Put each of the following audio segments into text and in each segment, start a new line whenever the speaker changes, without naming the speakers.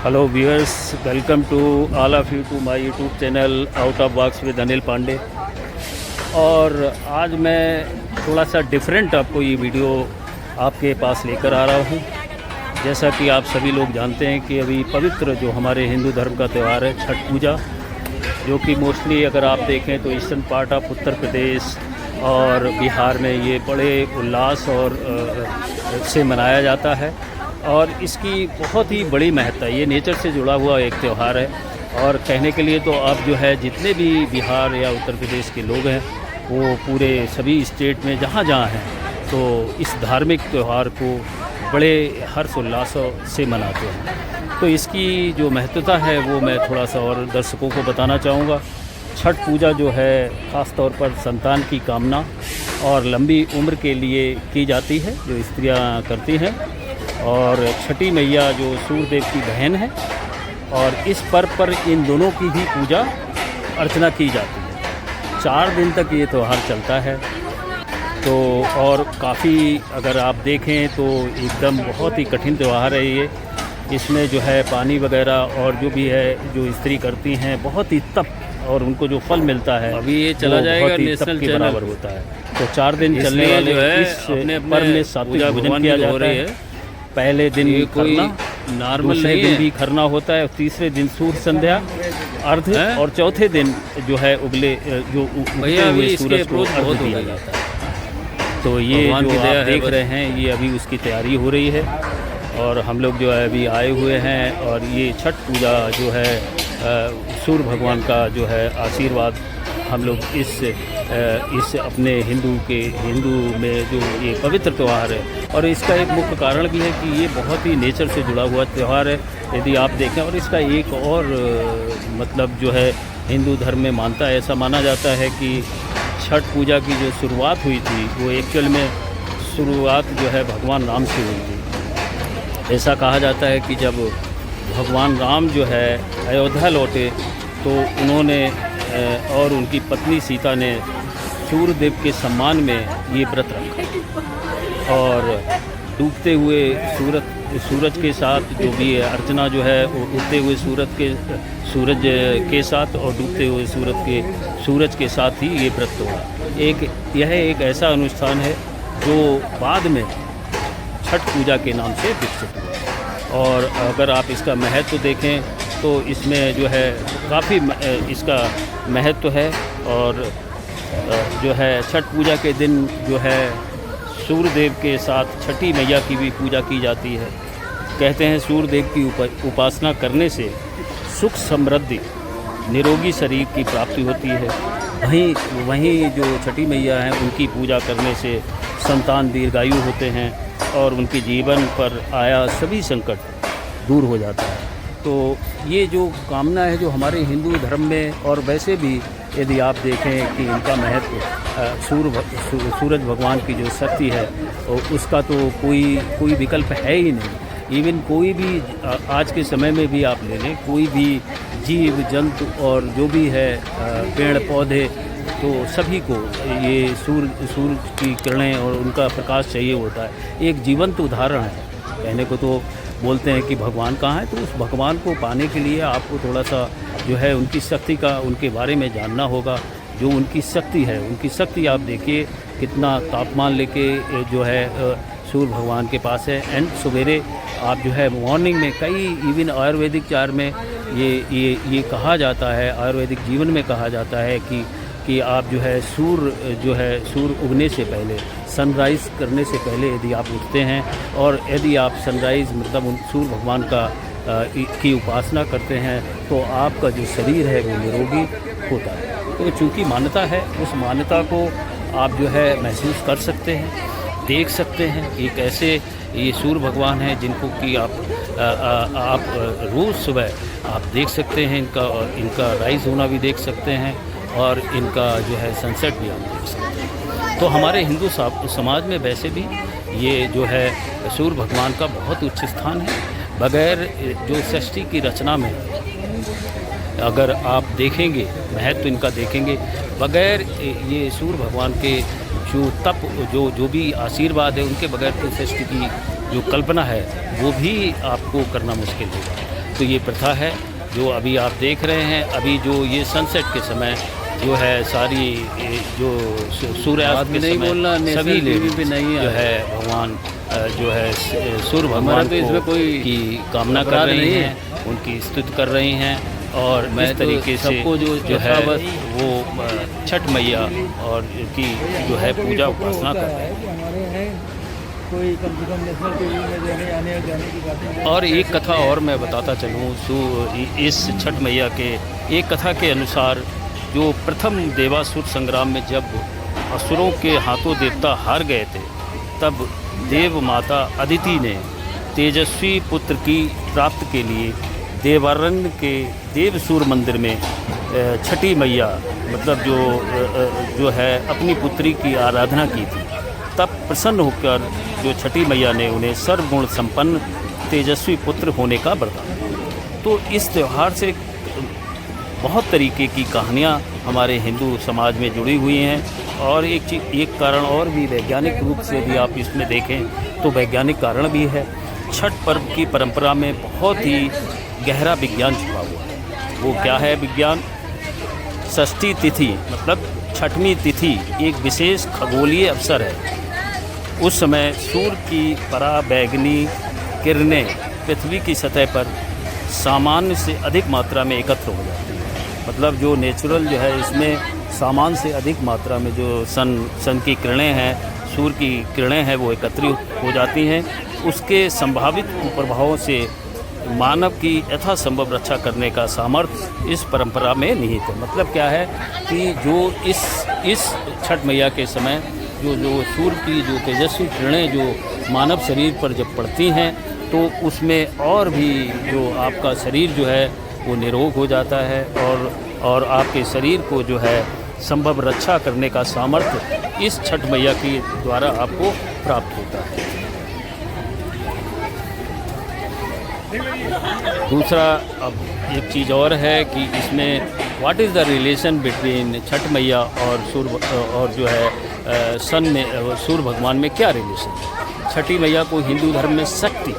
Hello viewers, welcome to all of you to my YouTube channel out of box with Anil Pandey. और आज मैं थोड़ा सा डिफरेंट आपको ये वीडियो आपके पास लेकर आ रहा हूँ। जैसा कि आप सभी लोग जानते हैं कि अभी पवित्र जो हमारे हिंदू धर्म का त्यौहार है छठ पूजा, जो कि मोस्टली अगर आप देखें तो eastern part of Uttar Pradesh और बिहार में ये बड़े उल्लास और से मनाया जाता है। और इसकी बहुत ही बड़ी महत्ता है। ये नेचर से जुड़ा हुआ एक त्यौहार है। और कहने के लिए तो अब जो है जितने भी बिहार या उत्तर प्रदेश के लोग हैं वो पूरे सभी स्टेट में जहाँ जहाँ हैं तो इस धार्मिक त्यौहार को बड़े हर्ष उल्लास से मनाते हैं। तो इसकी जो महत्ता है वो मैं थोड़ा सा और दर्शकों को बताना चाहूँगा। छठ पूजा जो है ख़ास तौर पर संतान की कामना और लंबी उम्र के लिए की जाती है, जो स्त्रियाँ करती हैं। और छठी मैया जो सूर्यदेव की बहन है, और इस पर्व पर इन दोनों की भी पूजा अर्चना की जाती है। 4 दिन तक ये त्यौहार चलता है। तो और काफ़ी अगर आप देखें तो एकदम बहुत ही कठिन त्यौहार है ये। इसमें जो है पानी वगैरह और जो भी है जो स्त्री करती हैं बहुत ही तप, और उनको जो फल मिलता है
अभी ये चला जाएगा नेशनल
के
चैनल
बराबर होता है। तो 4 दिन चलने वाले इस पर्व में सात्विक भोजन किया जाता है। पहले दिन
कोई
खरना,
नॉर्मल
दूसरे
नहीं
दिन
है।
भी खरना होता है, और तीसरे दिन सूर्य संध्या अर्ध, और चौथे दिन जो है उगले जो उगते हुए सूरज को अर्घ दिया जाता है। तो ये जो आप देख रहे हैं ये अभी उसकी तैयारी हो रही है। और हम लोग जो है अभी आए हुए हैं, और ये छठ पूजा जो है सूर्य भगवान का जो है आशीर्वाद हम लोग इस अपने हिंदू में जो ये पवित्र त्यौहार है। और इसका एक मुख्य कारण भी है कि ये बहुत ही नेचर से जुड़ा हुआ त्यौहार है यदि आप देखें। और इसका एक और मतलब जो है हिंदू धर्म में मानता है, ऐसा माना जाता है कि छठ पूजा की जो शुरुआत हुई थी वो एक्चुअल में शुरुआत जो है भगवान राम से हुई थी। ऐसा कहा जाता है कि जब भगवान राम जो है अयोध्या लौटे तो उन्होंने और उनकी पत्नी सीता ने सूर्यदेव के सम्मान में ये व्रत रखा। और डूबते हुए सूरज के साथ जो भी है अर्चना जो है वो उगते हुए सूरज के साथ और डूबते हुए सूरज के साथ ही ये व्रत हुआ। यह एक ऐसा अनुष्ठान है जो बाद में छठ पूजा के नाम से विकसित हुआ। और अगर आप इसका महत्व देखें तो इसमें जो है काफ़ी इसका महत्व है। और जो है छठ पूजा के दिन जो है सूर्यदेव के साथ छठी मैया की भी पूजा की जाती है। कहते हैं सूर्यदेव की उपासना करने से सुख समृद्धि निरोगी शरीर की प्राप्ति होती है। वहीं जो छठी मैया हैं उनकी पूजा करने से संतान दीर्घायु होते हैं और उनके जीवन पर आया सभी संकट दूर हो जाता है। तो ये जो कामना है जो हमारे हिंदू धर्म में, और वैसे भी यदि आप देखें कि इनका महत्व सूरज भगवान की जो शक्ति है उसका तो कोई विकल्प है ही नहीं। इवन कोई भी आज के समय में भी आप ले लें, कोई भी जीव जंतु और जो भी है पेड़ पौधे, तो सभी को ये सूर्य की किरणें और उनका प्रकाश चाहिए होता है। एक जीवंत उदाहरण है। कहने को तो बोलते हैं कि भगवान कहाँ है, तो उस भगवान को पाने के लिए आपको थोड़ा सा जो है उनकी शक्ति का उनके बारे में जानना होगा। जो उनकी शक्ति है, उनकी शक्ति आप देखिए कितना तापमान लेके जो है सूर्य भगवान के पास है। एंड सवेरे आप जो है मॉर्निंग में कई इवन आयुर्वेदिक चार में ये कहा जाता है, आयुर्वेदिक जीवन में कहा जाता है कि आप जो है सूर्य उगने से पहले, सनराइज़ करने से पहले यदि आप उठते हैं और यदि आप सनराइज़ मतलब सूर्य भगवान की उपासना करते हैं तो आपका जो शरीर है वो निरोगी होता है। तो चूँकि मान्यता है, उस मान्यता को आप जो है महसूस कर सकते हैं, देख सकते हैं। एक ऐसे ये सूर्य भगवान हैं जिनको कि आप रोज़ सुबह आप देख सकते हैं, इनका राइज़ होना भी देख सकते हैं और इनका जो है सनसेट भी आप देख सकते हैं। तो हमारे हिंदू समाज में वैसे भी ये जो है सूर्य भगवान का बहुत उच्च स्थान है। बगैर जो सृष्टि की रचना में अगर आप देखेंगे, महत्व इनका देखेंगे, बगैर ये सूर्य भगवान के जो तप जो भी आशीर्वाद है उनके बगैर तो सृष्टि की जो कल्पना है वो भी आपको करना मुश्किल होगा। तो ये प्रथा है जो अभी आप देख रहे हैं। अभी जो ये सनसेट के समय जो है सारी जो सूर्यास्त के समय सभी लेडीज जो है भगवान जो है सूर्य भगवान की कामना कर रही हैं, उनकी स्तुति कर रही हैं। और इस तरीके से जो है वो छठ मैया और की जो है पूजा उपासना कर रहे हैं।
कोई कम से कम नेशनल टीवी में देने आने जाने की बातें।
और एक कथा और मैं बताता चलूँ इस छठ मैया के एक कथा के अनुसार, जो प्रथम देवासुर संग्राम में जब असुरों के हाथों देवता हार गए थे, तब देव माता अदिति ने तेजस्वी पुत्र की प्राप्ति के लिए देवारण्य के देवसूर मंदिर में छठी मैया मतलब जो है अपनी पुत्री की आराधना की थी। तब प्रसन्न होकर जो छठी मैया ने उन्हें सर्वगुण संपन्न तेजस्वी पुत्र होने का वरदान। तो इस त्यौहार से बहुत तरीके की कहानियाँ हमारे हिंदू समाज में जुड़ी हुई हैं। और एक कारण और भी वैज्ञानिक रूप से भी आप इसमें देखें तो वैज्ञानिक कारण भी है। छठ पर्व की परंपरा में बहुत ही गहरा विज्ञान छुपा हुआ है। वो क्या है विज्ञान? षष्ठी तिथि मतलब छठवीं तिथि एक विशेष खगोलीय अवसर है। उस समय सूर्य की पराबैंगनी किरणें पृथ्वी की सतह पर सामान्य से अधिक मात्रा में एकत्र हो जाती हैं। मतलब जो नेचुरल जो है इसमें सामान्य से अधिक मात्रा में जो सन की किरणें हैं, सूर्य की किरणें हैं, वो एकत्रित हो जाती हैं। उसके संभावित कुप्रभावों से मानव की यथासंभव रक्षा करने का सामर्थ्य इस परंपरा में निहित है। मतलब क्या है कि जो इस छठ मैया के समय जो सूर्य की जो तेजस्वी किरणें जो मानव शरीर पर जब पड़ती हैं तो उसमें और भी जो आपका शरीर जो है वो निरोग हो जाता है और आपके शरीर को जो है संभव रक्षा करने का सामर्थ्य इस छठ मैया के द्वारा आपको प्राप्त होता है। दूसरा अब एक चीज़ और है कि इसमें what is the relation between Chhath मैया और जो है सन में सूर्य भगवान में क्या रिलेशन है? छठी मैया को हिंदू धर्म में शक्ति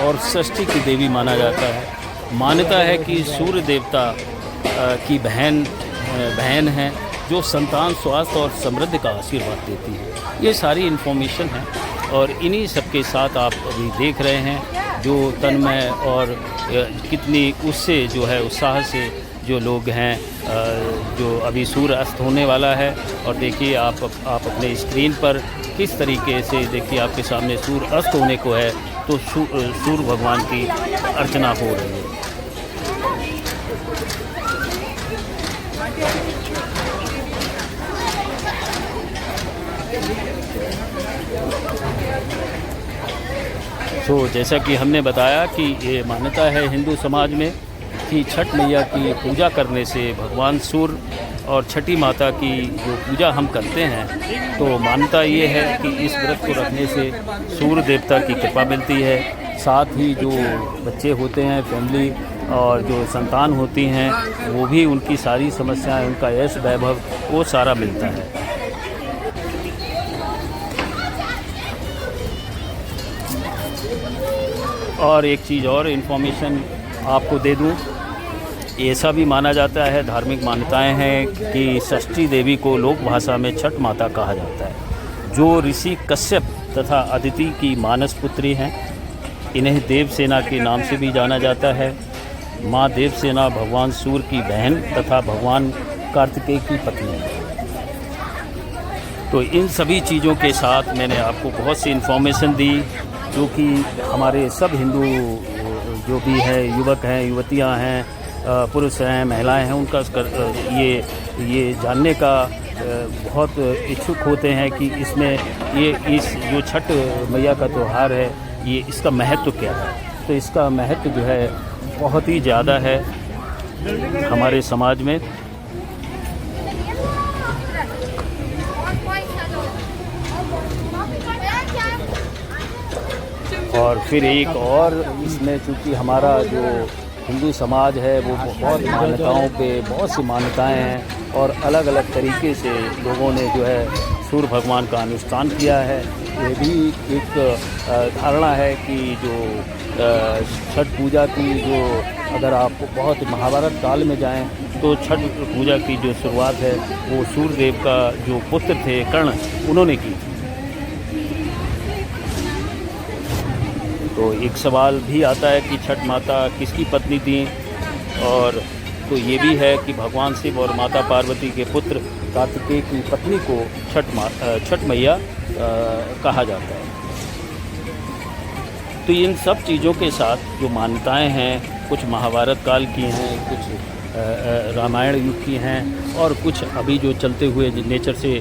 और षष्ठी की देवी माना जाता है। मान्यता है कि सूर्य देवता की बहन है जो संतान, स्वास्थ्य और समृद्धि का आशीर्वाद देती है। ये सारी इन्फॉर्मेशन है और इन्हीं सबके साथ आप अभी देख रहे हैं जो तन्मय और कितनी उससे जो है उत्साह से जो लोग हैं, जो अभी सूर्य अस्त होने वाला है। और देखिए आप अपने स्क्रीन पर किस तरीके से देखिए आपके सामने सूर्य अस्त होने को है तो सूर्य भगवान की अर्चना हो रही है। तो जैसा कि हमने बताया कि ये मान्यता है हिंदू समाज में कि छठ मैया की पूजा करने से भगवान सूर्य और छठी माता की जो पूजा हम करते हैं तो मान्यता ये है कि इस व्रत को रखने से सूर्य देवता की कृपा मिलती है। साथ ही जो बच्चे होते हैं, फैमिली और जो संतान होती हैं, वो भी उनकी सारी समस्याएं, उनका यश वैभव वो सारा मिलता है। और एक चीज़ और इन्फॉर्मेशन आपको दे दूं, ऐसा भी माना जाता है, धार्मिक मान्यताएं हैं कि षष्ठी देवी को लोक भाषा में छठ माता कहा जाता है, जो ऋषि कश्यप तथा अदिति की मानस पुत्री हैं। इन्हें देवसेना के नाम से भी जाना जाता है। माँ देवसेना भगवान सूर्य की बहन तथा भगवान कार्तिकेय की पत्नी है। तो इन सभी चीज़ों के साथ मैंने आपको बहुत सी इन्फॉर्मेशन दी जो कि हमारे सब हिंदू जो भी है, युवक हैं, युवतियां हैं, पुरुष हैं, महिलाएं हैं, उनका ये जानने का बहुत इच्छुक होते हैं कि इसमें इस जो छठ मैया का त्यौहार है ये इसका महत्व क्या है। तो इसका महत्व जो है बहुत ही ज़्यादा है हमारे समाज में। और फिर एक और इसमें चूँकि हमारा जो हिंदू समाज है वो बहुत मान्यताओं पे बहुत सी मान्यताएं हैं और अलग अलग तरीके से लोगों ने जो है सूर्य भगवान का अनुष्ठान किया है। ये भी एक धारणा है कि जो छठ पूजा की जो अगर आप बहुत महाभारत काल में जाएं तो छठ पूजा की जो शुरुआत है वो सूर्यदेव का जो पुत्र थे कर्ण, उन्होंने की थी। तो एक सवाल भी आता है कि छठ माता किसकी पत्नी थी, और तो ये भी है कि भगवान शिव और माता पार्वती के पुत्र कार्तिकेय की पत्नी को छठ मैया कहा जाता है। तो इन सब चीज़ों के साथ जो मान्यताएं हैं, कुछ महाभारत काल की हैं, कुछ रामायण युग की हैं, और कुछ अभी जो चलते हुए नेचर से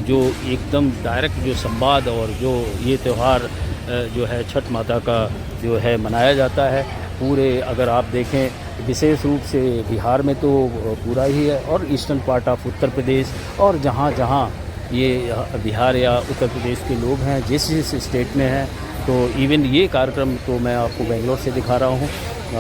जो एकदम डायरेक्ट जो संवाद और जो ये त्यौहार जो है छठ माता का जो है मनाया जाता है पूरे, अगर आप देखें विशेष रूप से बिहार में तो पूरा ही है, और eastern part of Uttar Pradesh, और जहाँ जहाँ ये बिहार या उत्तर प्रदेश के लोग हैं जिस जिस स्टेट में हैं, तो इवन ये कार्यक्रम तो मैं आपको बेंगलोर से दिखा रहा हूँ।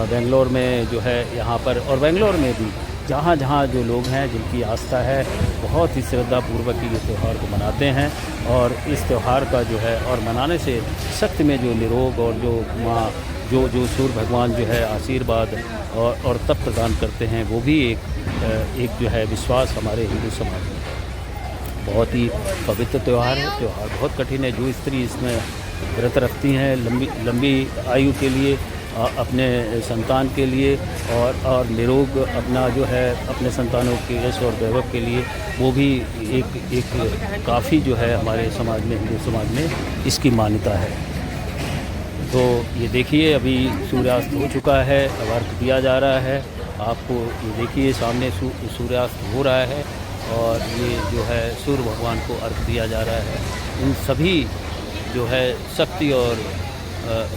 बेंगलोर में जो है यहाँ पर, और बेंगलोर में भी जहाँ जहाँ जो लोग हैं जिनकी आस्था है, बहुत ही श्रद्धापूर्वक ये त्यौहार को मनाते हैं। और इस त्यौहार का जो है और मनाने से सख्त में जो निरोग और जो माँ जो सूर्य भगवान जो है आशीर्वाद और तप प्रदान करते हैं, वो भी एक जो है विश्वास हमारे हिंदू समाज में। बहुत ही पवित्र त्यौहार है। त्यौहार बहुत कठिन है। जो स्त्री इसमें व्रत रखती हैं लंबी आयु के लिए, अपने संतान के लिए, और निरोग अपना जो है अपने संतानों के यश और वैभव के लिए, वो भी एक काफ़ी जो है हमारे समाज में, हिंदू समाज में इसकी मान्यता है। तो ये देखिए अभी सूर्यास्त हो चुका है, अब अर्घ दिया जा रहा है। आपको ये देखिए सामने सूर्यास्त हो रहा है, और ये जो है सूर्य भगवान को अर्घ दिया जा रहा है। इन सभी जो है शक्ति और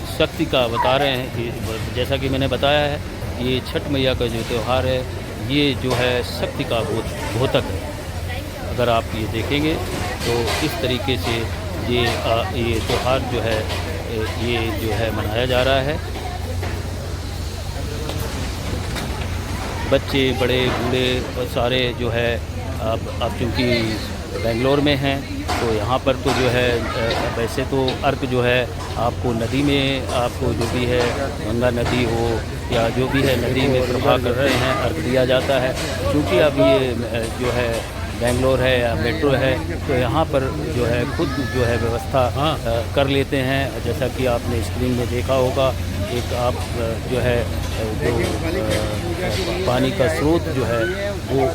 शक्ति का बता रहे हैं कि जैसा कि मैंने बताया है, ये छठ मैया का जो त्यौहार है ये जो है शक्ति का द्योतक है। अगर आप ये देखेंगे तो इस तरीके से ये त्यौहार जो है ये जो है मनाया जा रहा है। बच्चे बड़े बूढ़े सारे जो है अब चूँकि बेंगलोर में हैं, तो यहाँ पर तो जो है वैसे तो अर्घ जो है आपको नदी में, आपको जो भी है गंगा नदी हो या जो भी है नदी में प्रवाह करते हैं, अर्घ दिया जाता है। क्योंकि अब ये जो है बेंगलोर है या मेट्रो है, तो यहाँ पर जो है खुद जो है व्यवस्था कर लेते हैं। जैसा कि आपने स्क्रीन में देखा होगा, एक आप जो है जो पानी का स्रोत जो है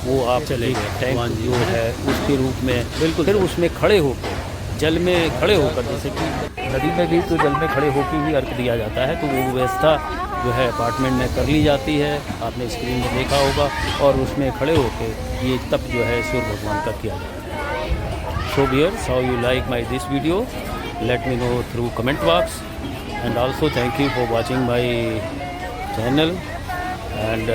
वो आप चले टैंक जो है उसके रूप में बिल्कुल, फिर उसमें खड़े होकर जल में खड़े होकर, जैसे कि नदी में भी तो जल में खड़े होकर ही अर्घ दिया जाता है, तो वो व्यवस्था जो है अपार्टमेंट में कर ली जाती है। आपने स्क्रीन में देखा होगा, और उसमें खड़े होकर ये तप जो है सूर्य भगवान का किया जाता है। So viewers, how you like my this video, let me know through comment box, and also thank you for watching my channel. And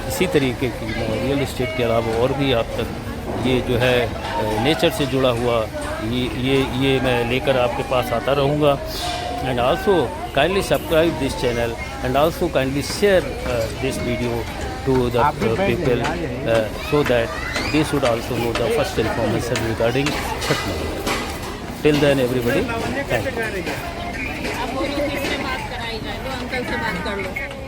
इसी तरीके की रियल इस्टेट के अलावा और भी आप तक ये जो है नेचर से जुड़ा हुआ ये मैं लेकर आपके पास आता रहूँगा। And also kindly subscribe this channel, and also kindly share this video to the people so that they should also know the first information regarding Chhath Puja. Till then everybody, thank you.
आप बोलो किससे बात कराई जाए, तो uncle से बात कर लो।